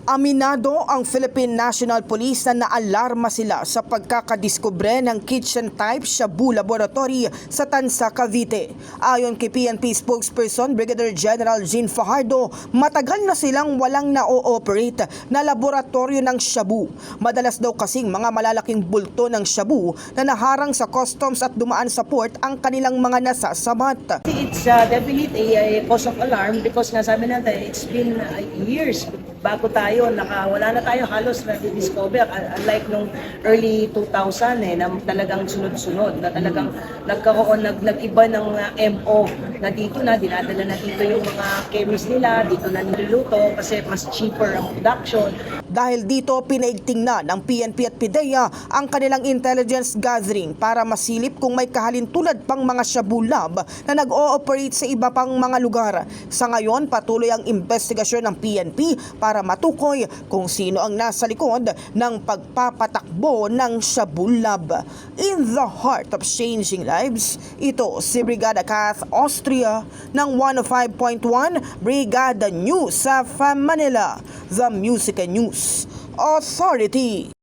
Aminado ang Philippine National Police na naalarma sila sa pagkakadiskubre ng kitchen-type shabu laboratory sa Tansa, Cavite. Ayon kay PNP spokesperson Brigadier General Jean Fajardo, matagal na silang walang na-ooperate na laboratorio ng shabu. Madalas daw kasing mga malalaking bulto ng shabu na naharang sa customs at dumaan sa port ang kanilang mga nasasabat. It's definitely a cause of alarm because nga sabi natin, it's been years bago tayo, wala na tayo halos na-discover. Unlike nung early 2000 na talagang sunod-sunod, na talagang nagkaroon, nag-iba ng MO na dito na, dinadala na dito yung mga chemist nila, dito na niluluto kasi mas cheaper ang production. Dahil dito, pinaigting na ng PNP at PIDEA ang kanilang intelligence gathering para masilip kung may kahalintulad pang mga shabu lab na nag-ooperate sa iba pang mga lugar. Sa ngayon, patuloy ang investigasyon ng PNP para matukoy kung sino ang nasa likod ng pagpapatakbo ng shabu lab. In the heart of changing lives, ito si Brigada Kath Austria ng 105.1 Brigada News sa Manila, the Music and News Authority.